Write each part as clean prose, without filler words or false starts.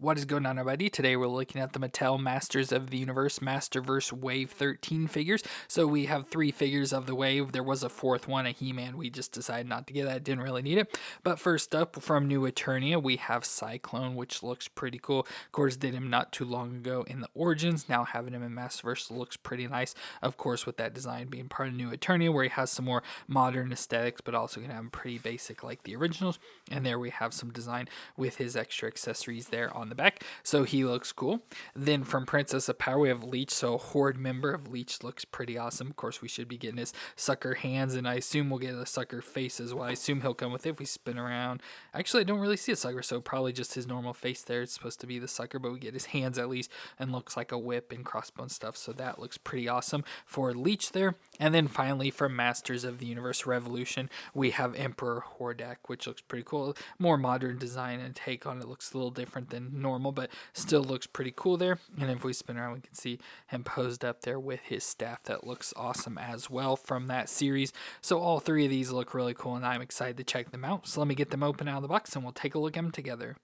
What is going on, everybody? Today we're looking at the Mattel Masters of the Universe Masterverse Wave 13 figures. So we have 3 figures of the Wave. There was a 4th one, a He-Man. We just decided not to get that. Didn't really need it. But first up, from New Eternia, we have Sy-Klone, which looks pretty cool. Of course, did him not too long ago in the Origins. Now having him in Masterverse looks pretty nice. Of course, with that design being part of New Eternia, where he has some more modern aesthetics, but also going to have him pretty basic like the originals. And there we have some design with his extra accessories there on the back, so he looks cool. Then from Princess of Power, we have Leech, so a Horde member of Leech looks pretty awesome. Of course, we should be getting his sucker hands, and I assume we'll get a sucker face as well. I assume he'll come with it if we spin around. Actually, I don't really see a sucker, so probably just his normal face there. It's supposed to be the sucker, but we get his hands at least, and looks like a whip and crossbone stuff, so that looks pretty awesome for Leech there. And then finally, from Masters of the Universe Revolution, we have Emperor Hordak, which looks pretty cool. More modern design and take on it. Looks a little different than normal, but still looks pretty cool there. And if we spin around, we can see him posed up there with his staff. That looks awesome as well from that series. So all 3 of these look really cool, and I'm excited to check them out. So let me get them open out of the box, and we'll take a look at them together.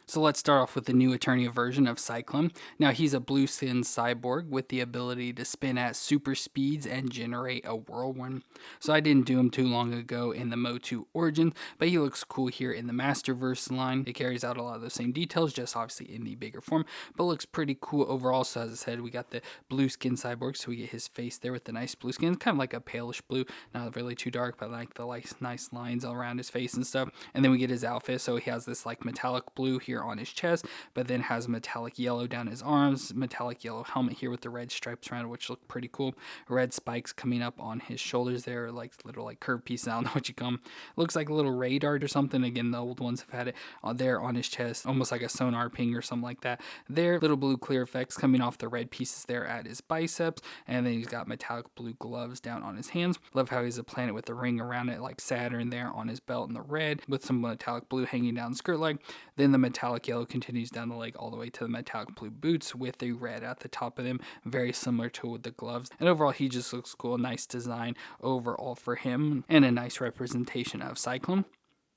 So let's start off with the New Eternia version of Sy-Klone. Now he's a blue skin cyborg with the ability to spin at super speeds and generate a whirlwind. So I didn't do him too long ago in the MOTU Origins, but he looks cool here in the Masterverse line. It carries out a lot of the same details, just obviously in the bigger form, but looks pretty cool overall. So as I said, we got the blue skin cyborg, so we get his face there with the nice blue skin, kind of like a palish blue, not really too dark, but like the nice lines all around his face and stuff. And then we get his outfit, so he has this like metallic blue here on his chest, but then has metallic yellow down his arms, metallic yellow helmet here with the red stripes around it, which look pretty cool. Red spikes coming up on his shoulders there, like little like curved pieces. I don't know what you call them. Looks like a little ray dart or something. Again, the old ones have had it there on his chest, almost like a sonar ping or something like that. There, little blue clear effects coming off the red pieces there at his biceps, and then he's got metallic blue gloves down on his hands. Love how he's a planet with a ring around it, like Saturn there on his belt in the red, with some metallic blue hanging down the skirt leg. Then the metallic yellow continues down the leg all the way to the metallic blue boots with the red at the top of them, very similar to the gloves. And overall, he just looks cool. Nice design overall for him, and a nice representation of Sy-Klone.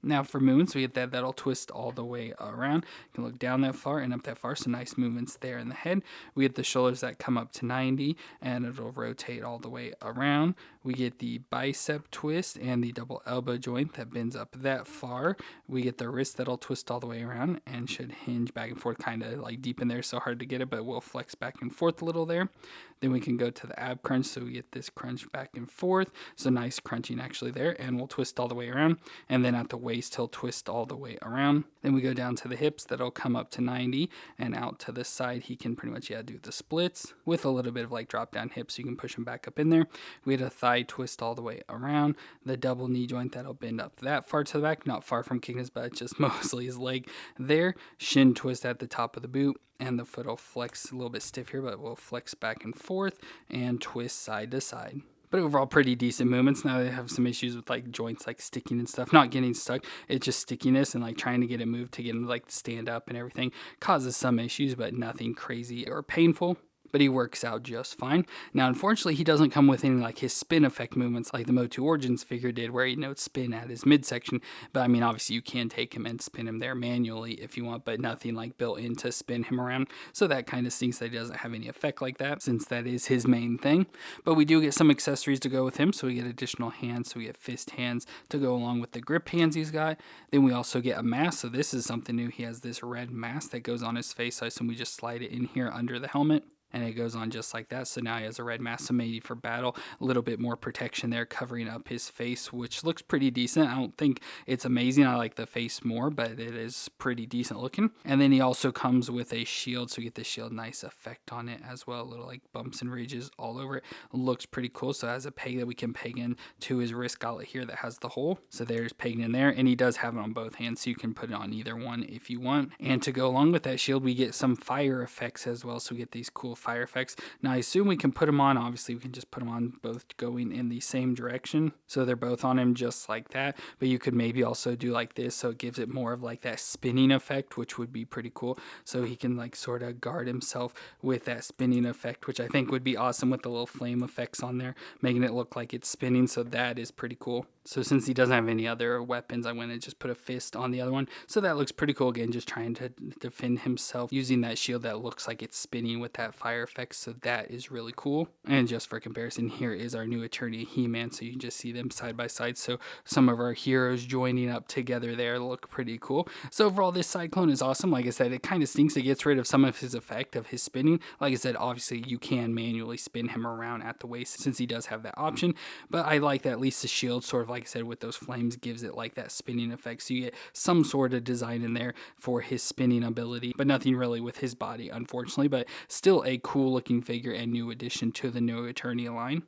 Now for movements, we get that'll twist all the way around. You can look down that far and up that far, so nice movements there in the head. We get the shoulders that come up to 90, and it'll rotate all the way around. We get the bicep twist and the double elbow joint that bends up that far. We get the wrist that'll twist all the way around and should hinge back and forth, kind of like deep in there, so hard to get it, but we'll flex back and forth a little there. Then we can go to the ab crunch, so we get this crunch back and forth, so nice crunching actually there, and we'll twist all the way around. And then at the waist, he'll twist all the way around. Then we go down to the hips, that'll come up to 90, and out to the side, he can pretty much do the splits with a little bit of like drop down hips, so you can push him back up in there. We had a thigh twist all the way around, the double knee joint that'll bend up that far to the back, not far from kicking his butt, just mostly his leg there. Shin twist at the top of the boot, and the foot will flex a little bit stiff here, but we'll flex back and forth and twist side to side. But overall, pretty decent movements. Now they have some issues with like joints like sticking and stuff, not getting stuck. It's just stickiness and like trying to get it moved to get him to like stand up and everything causes some issues, but nothing crazy or painful. But he works out just fine. Now, unfortunately, he doesn't come with any like his spin effect movements like the MOTU Origins figure did, where he notes spin at his midsection. But I mean, obviously, you can take him and spin him there manually if you want, but nothing like built in to spin him around. So that kind of stinks that he doesn't have any effect like that, since that is his main thing. But we do get some accessories to go with him, so we get additional hands. So we get fist hands to go along with the grip hands he's got. Then we also get a mask. So this is something new. He has this red mask that goes on his face. So I assume we just slide it in here under the helmet, and it goes on just like that. So now he has a red mask, so maybe for battle, a little bit more protection there covering up his face, which looks pretty decent. I don't think it's amazing. I like the face more, but it is pretty decent looking. And then he also comes with a shield, so we get the shield, nice effect on it as well, little like bumps and ridges all over it. Looks pretty cool. So it has a peg that we can peg in to his wrist gauntlet here that has the hole. So there's pegging in there, and he does have it on both hands, so you can put it on either one if you want. And to go along with that shield, we get some fire effects as well, so we get these cool fire effects. Now I assume we can put them on, obviously we can just put them on both going in the same direction, so they're both on him just like that. But you could maybe also do like this, so it gives it more of like that spinning effect, which would be pretty cool. So he can like sort of guard himself with that spinning effect, which I think would be awesome with the little flame effects on there, making it look like it's spinning. So that is pretty cool. So since he doesn't have any other weapons, I went and just put a fist on the other one. So that looks pretty cool. Again, just trying to defend himself using that shield that looks like it's spinning with that fire effect. So that is really cool. And just for comparison, here is our new Eternia He-Man. So you can just see them side by side. So some of our heroes joining up together there look pretty cool. So overall, this Sy-Klone is awesome. Like I said, it kind of stinks. It gets rid of some of his effect of his spinning. Like I said, obviously you can manually spin him around at the waist since he does have that option. But I like that at least the shield sort of, like I said, with those flames gives it like that spinning effect. So you get some sort of design in there for his spinning ability, but nothing really with his body, unfortunately. But still a cool looking figure and new addition to the new Eternia line.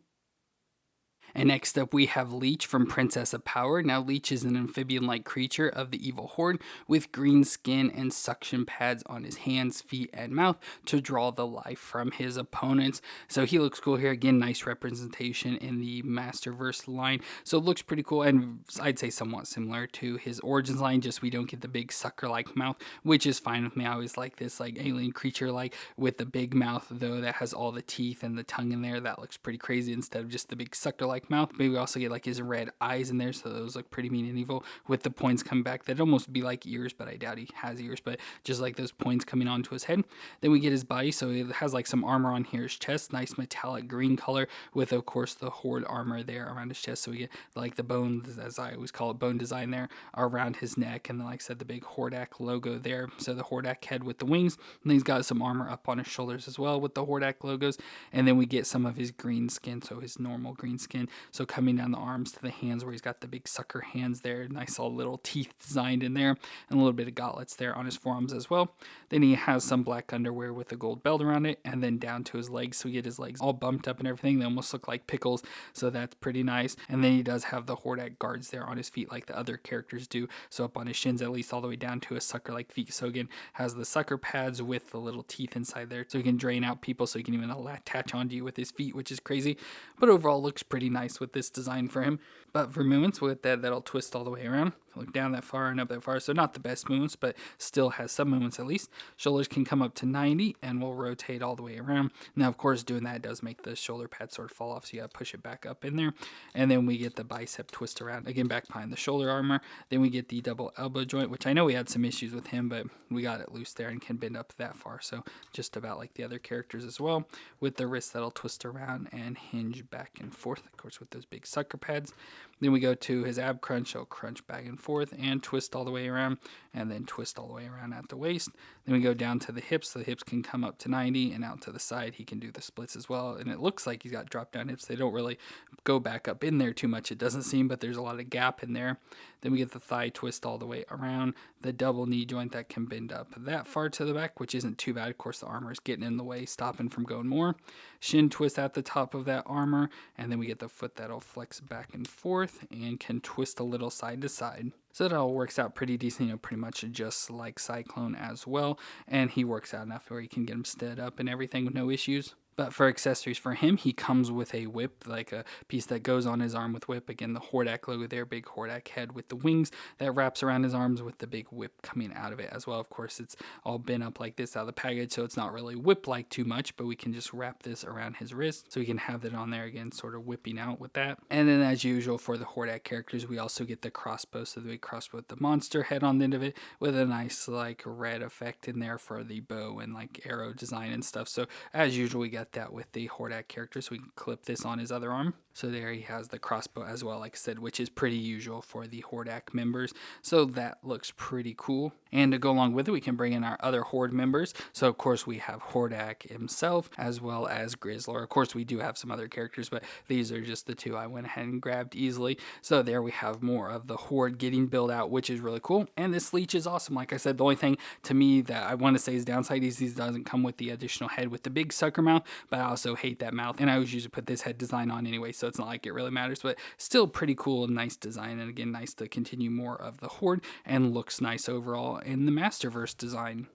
And next up, we have Leech from Princess of Power. Now, Leech is an amphibian-like creature of the evil horde with green skin and suction pads on his hands, feet, and mouth to draw the life from his opponents. So he looks cool here. Again, nice representation in the Masterverse line. So it looks pretty cool, and I'd say somewhat similar to his Origins line, just we don't get the big sucker-like mouth, which is fine with me. I always like this like alien creature-like with the big mouth, though, that has all the teeth and the tongue in there. That looks pretty crazy instead of just the big sucker-like mouth. Maybe we also get like his red eyes in there, so those look pretty mean and evil with the points coming back. That'd almost be like ears, but I doubt he has ears, but just like those points coming onto his head. Then we get his body, so it has like some armor on here, his chest, nice metallic green color with of course the horde armor there around his chest. So we get like the bones, as I always call it, bone design there around his neck, and then like I said, the big Hordak logo there. So the Hordak head with the wings, and then he's got some armor up on his shoulders as well with the Hordak logos. And then we get some of his green skin, so his normal green skin. So coming down the arms to the hands where he's got the big sucker hands there. Nice all little teeth designed in there, and a little bit of gauntlets there on his forearms as well. Then he has some black underwear with a gold belt around it, and then down to his legs. So we get his legs all bumped up and everything. They almost look like pickles, so that's pretty nice. And then he does have the Hordak guards there on his feet like the other characters do. So up on his shins at least all the way down to his sucker-like feet. So again, has the sucker pads with the little teeth inside there. So he can drain out people, so he can even attach onto you with his feet, which is crazy. But overall looks pretty nice with this design for him. But for movements with that'll twist all the way around. Look down that far and up that far. So not the best movements, but still has some movements at least. Shoulders can come up to 90 and will rotate all the way around. Now, of course, doing that does make the shoulder pad sort of fall off, so you gotta push it back up in there. And then we get the bicep twist around, again, back behind the shoulder armor. Then we get the double elbow joint, which I know we had some issues with him, but we got it loose there and can bend up that far. So just about like the other characters as well. With the wrist that'll twist around and hinge back and forth, of course, with those big sucker pads. Then we go to his ab crunch. He'll crunch back and forth and twist all the way around, and then twist all the way around at the waist. Then we go down to the hips. The hips can come up to 90, and out to the side he can do the splits as well. And it looks like he's got drop down hips. They don't really go back up in there too much, it doesn't seem, but there's a lot of gap in there. Then we get the thigh twist all the way around, the double knee joint that can bend up that far to the back, which isn't too bad. Of course, the armor is getting in the way, stopping from going more. Shin twist at the top of that armor, and then we get the foot that'll flex back and forth and can twist a little side to side. So that all works out pretty decent, pretty much just like Sy-Klone as well. And he works out enough where you can get him stood up and everything with no issues. But for accessories for him, he comes with a whip, like a piece that goes on his arm with whip. Again, the Hordak logo there, big Hordak head with the wings that wraps around his arms with the big whip coming out of it as well. Of course, it's all bent up like this out of the package, so it's not really whip-like too much, but we can just wrap this around his wrist. So we can have that on there again, sort of whipping out with that. And then as usual for the Hordak characters, we also get the crossbow. So the big crossbow with the monster head on the end of it with a nice like red effect in there for the bow and like arrow design and stuff. So as usual, we got that with the Hordak character, so we can clip this on his other arm. So there he has the crossbow as well, like I said, which is pretty usual for the Hordak members. So that looks pretty cool. And to go along with it, we can bring in our other Horde members. So of course we have Hordak himself as well as Grizzlor. Of course we do have some other characters, but these are just the two I went ahead and grabbed easily. So there we have more of the Horde getting built out, which is really cool. And this Leech is awesome. Like I said, the only thing to me that I want to say is downside is he doesn't come with the additional head with the big sucker mouth, but I also hate that mouth. And I always usually put this head design on anyway, so it's not like it really matters, but still pretty cool and nice design. And again, nice to continue more of the Horde, and looks nice overall in the Masterverse design.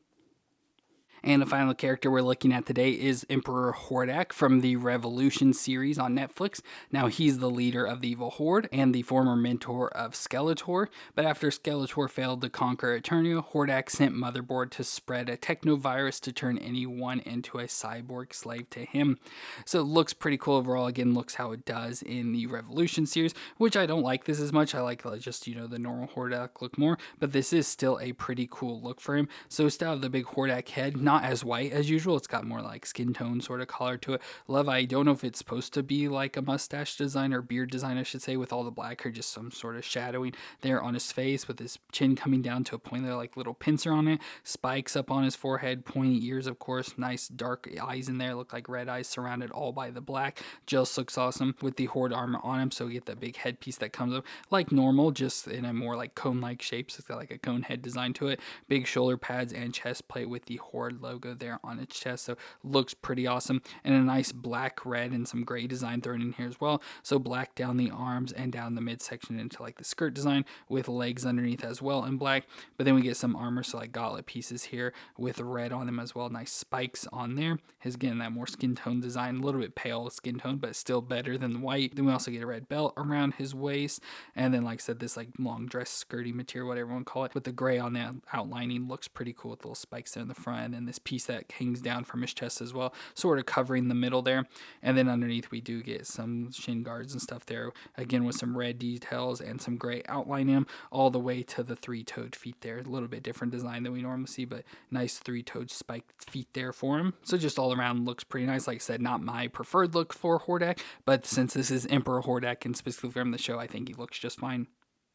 And the final character we're looking at today is Emperor Hordak from the Revolution series on Netflix. Now, he's the leader of the evil Horde and the former mentor of Skeletor, but after Skeletor failed to conquer Eternia, Hordak sent Motherboard to spread a technovirus to turn anyone into a cyborg slave to him. So it looks pretty cool overall. Again, looks how it does in the Revolution series, which I don't like this as much. I like just, the normal Hordak look more, but this is still a pretty cool look for him. So still have the big Hordak head, not as white as usual. It's got more like skin tone sort of color to it. I don't know if it's supposed to be like a mustache design or beard design, I should say, with all the black, or just some sort of shadowing there on his face with his chin coming down to a point there, like little pincer on it, spikes up on his forehead, pointy ears, of course, nice dark eyes in there, look like red eyes surrounded all by the black. Just looks awesome with the Horde armor on him. So we get that big headpiece that comes up like normal, just in a more like cone-like shape. So it's got like a cone head design to it. Big shoulder pads and chest plate with the Horde logo there on its chest. So looks pretty awesome. And a nice black, red, and some gray design thrown in here as well. So black down the arms and down the midsection into like the skirt design with legs underneath as well in black. But then we get some armor, so like gauntlet pieces here with red on them as well. Nice spikes on there. His getting that more skin tone design, a little bit pale skin tone, but still better than the white. Then we also get a red belt around his waist. And then, like I said, this like long dress skirty material, whatever you want to call it, with the gray on the outlining, looks pretty cool with little spikes there in the front. And this piece that hangs down from his chest as well, sort of covering the middle there. And then underneath we do get some shin guards and stuff there, again with some red details and some gray outline in them, all the way to the three-toed feet there. A little bit different design than we normally see, but nice three-toed spiked feet there for him. So just all around looks pretty nice. Like I said, not my preferred look for Hordak, but since this is Emperor Hordak and specifically from the show, I think he looks just fine.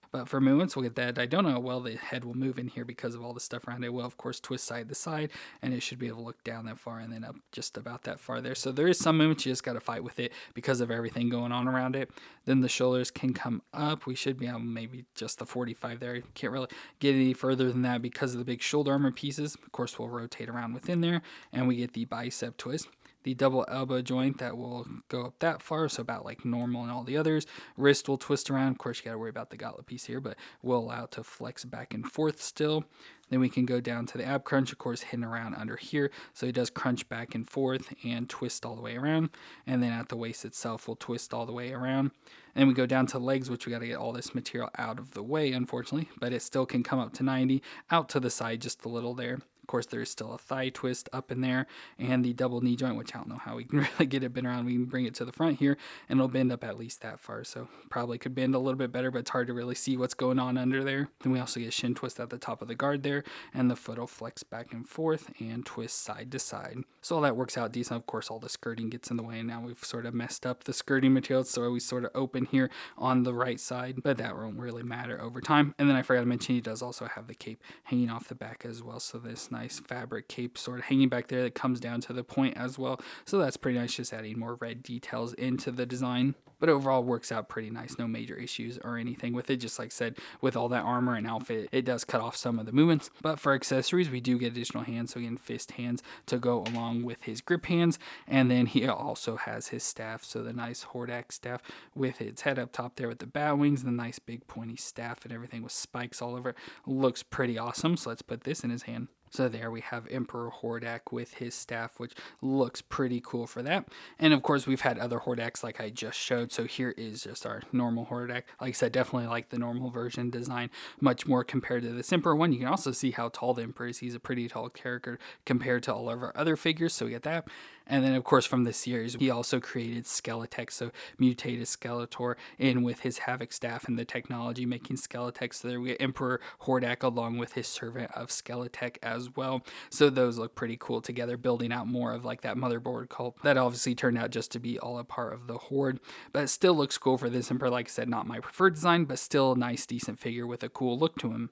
But for movements, we'll get that. I don't know how well the head will move in here because of all the stuff around it. It will, of course, twist side to side, and it should be able to look down that far and then up just about that far there. So there is some movement. You just got to fight with it because of everything going on around it. Then the shoulders can come up. We should be on maybe just the 45 there. Can't really get any further than that because of the big shoulder armor pieces. Of course, we'll rotate around within there, and we get the bicep twist. The double elbow joint that will go up that far, so about like normal and all the others. Wrist will twist around. Of course, you got to worry about the gauntlet piece here, but will allow it to flex back and forth still. Then we can go down to the ab crunch, of course, hidden around under here. So it does crunch back and forth and twist all the way around. And then at the waist itself, will twist all the way around. And then we go down to legs, which we got to get all this material out of the way, unfortunately. But it still can come up to 90, out to the side just a little there. Of course, there is still a thigh twist up in there, and the double knee joint, which I don't know how we can really get it bent around. We can bring it to the front here, and it'll bend up at least that far. So probably could bend a little bit better, but it's hard to really see what's going on under there. Then we also get shin twist at the top of the guard there, and the foot will flex back and forth and twist side to side. So all that works out decent. Of course, all the skirting gets in the way, and now we've sort of messed up the skirting material, so we sort of open here on the right side, but that won't really matter over time. And then I forgot to mention, he does also have the cape hanging off the back as well. So this nice fabric cape sort of hanging back there that comes down to the point as well. So that's pretty nice, just adding more red details into the design. But overall works out pretty nice. No major issues or anything with it. Just like I said, with all that armor and outfit, it does cut off some of the movements. But for accessories, we do get additional hands. So again, fist hands to go along with his grip hands. And then he also has his staff. So the nice Hordak staff with its head up top there with the bat wings, the nice big pointy staff and everything with spikes all over it. Looks pretty awesome. So let's put this in his hand. So there we have Emperor Hordak with his staff, which looks pretty cool for that. And of course, we've had other Hordaks like I just showed. So here is just our normal Hordak. Like I said, definitely like the normal version design much more compared to this Emperor one. You can also see how tall the Emperor is. He's a pretty tall character compared to all of our other figures. So we get that. And then, of course, from this series, he also created Skeletech, so mutated Skeletor in with his Havoc staff and the technology making Skeletech. So there we get Emperor Hordak along with his servant of Skeletech as well. So those look pretty cool together, building out more of like that motherboard cult that obviously turned out just to be all a part of the Horde. But it still looks cool for this Emperor. Like I said, not my preferred design, but still a nice, decent figure with a cool look to him.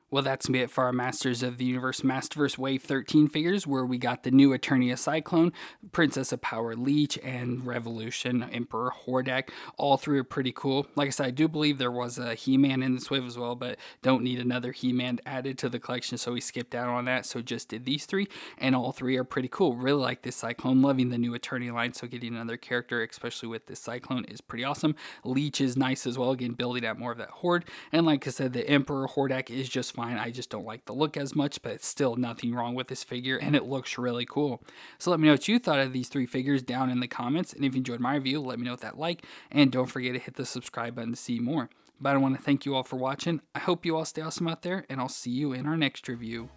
Well, that's it for our Masters of the Universe Masterverse Wave 13 figures, where we got the new Eternia Sy-Klone, Princess of Power Leech, and Revolution Emperor Hordak. All three are pretty cool. Like I said, I do believe there was a He-Man in this wave as well, but don't need another He-Man added to the collection, so we skipped out on that, so just did these three, and all three are pretty cool. Really like this Sy-Klone, loving the new Eternia line, so getting another character, especially with this Sy-Klone, is pretty awesome. Leech is nice as well, again, building out more of that Horde, and like I said, the Emperor Hordak is just fine. I just don't like the look as much, but it's still nothing wrong with this figure, and it looks really cool. So let me know what you thought of these 3 figures down in the comments, and if you enjoyed my review, let me know with that like, and don't forget to hit the subscribe button to see more. But I want to thank you all for watching. I hope you all stay awesome out there, and I'll see you in our next review.